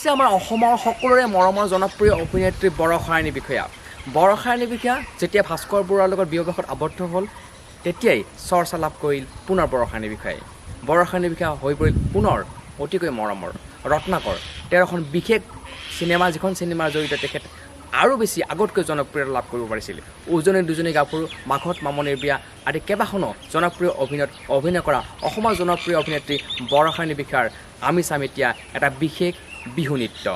হৈছে আমাৰ অসমৰ সকলোৰে মৰমৰ জনপ্ৰিয় অভিনেত্ৰী বৰষাৰাণী বিষয়া। বৰষাৰাণী বিষয়া যেতিয়া ভাস্কৰ বৰুৱাৰ লগত বিবাহত আবদ্ধ হ'ল তেতিয়াই চৰ্চা লাভ কৰিল পুনৰ বৰষাৰাণী বিষয়াই। বৰষাৰাণী বিষয়া হৈ পৰিল পুনৰ অতিকৈ মৰমৰ ৰত্নাকৰ। তেওঁৰ এখন বিশেষ চিনেমা, যিখন চিনেমাৰ জৰিয়তে তেখেত আৰু বেছি আগতকৈ জনপ্ৰিয়তা লাভ কৰিব পাৰিছিল। উজনি দুজনী গাভৰু, মাঘত মামনিৰ বিয়া আদি কেইবাখনো জনপ্ৰিয় অভিনয় কৰা অসমৰ জনপ্ৰিয় অভিনেত্ৰী বৰষাৰাণী বিষয়াৰ আমি চাম এতিয়া এটা বিশেষ বিহু নৃত্য।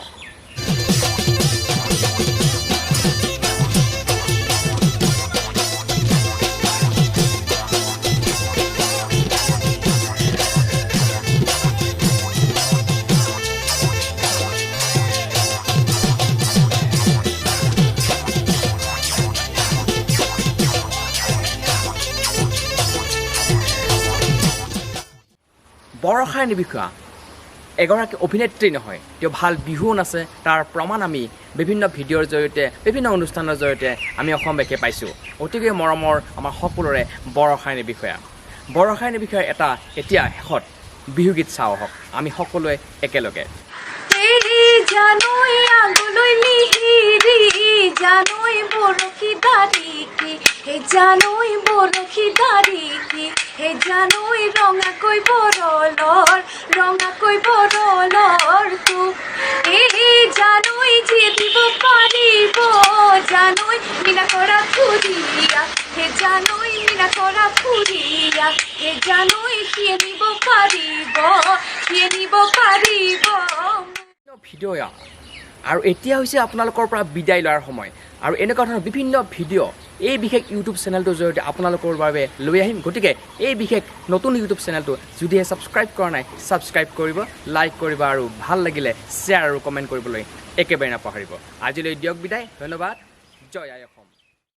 বৰষাৰাণী বিষয়া এগৰাকী অভিনেত্ৰী নহয়, তেওঁ ভাল বিহুও নাচে। তাৰ প্ৰমাণ আমি বিভিন্ন ভিডিঅ'ৰ জৰিয়তে, বিভিন্ন অনুষ্ঠানৰ জৰিয়তে আমি অসমবাসীয়ে পাইছোঁ। অতিকৈ মৰমৰ আমাৰ সকলোৰে বৰষাৰাণী বিষয়া। বৰষাৰাণী বিষয়াৰ এটা এতিয়া শেষত বিহুগীত চাওঁ আহক আমি সকলোৱে একেলগে। জানৈ আগলৈ মিহিৰি জানৈ বৰশী দাৰিকি হে জানৈ বৰশী দাৰিকি হে জানৈ ৰঙাকৈ বৰলৰ তোক এই জানৈ জীয়ে দিব পাৰিব জানৈ মিনা কৰা ফুৰিয়া হে জানৈ মিনা কৰা ফুৰিয়া হে জানৈ সিয়ে নিব পাৰিব ভিডিঅ' আৰু এতিয়া হৈছে আপোনালোকৰ পৰা বিদায় লোৱাৰ সময়। আৰু এনেকুৱা ধৰণৰ বিভিন্ন ভিডিঅ' এই বিশেষ ইউটিউব চেনেলটোৰ জৰিয়তে আপোনালোকৰ বাবে লৈ আহিম। গতিকে এই বিশেষ নতুন ইউটিউব চেনেলটো যদিহে ছাবস্ক্ৰাইব কৰা নাই, ছাবস্ক্ৰাইব কৰিব, লাইক কৰিব আৰু ভাল লাগিলে শ্বেয়াৰ আৰু কমেণ্ট কৰিবলৈ একেবাৰে নাপাহৰিব। আজিলৈ দিয়ক বিদায়, ধন্যবাদ। জয় আই অসম।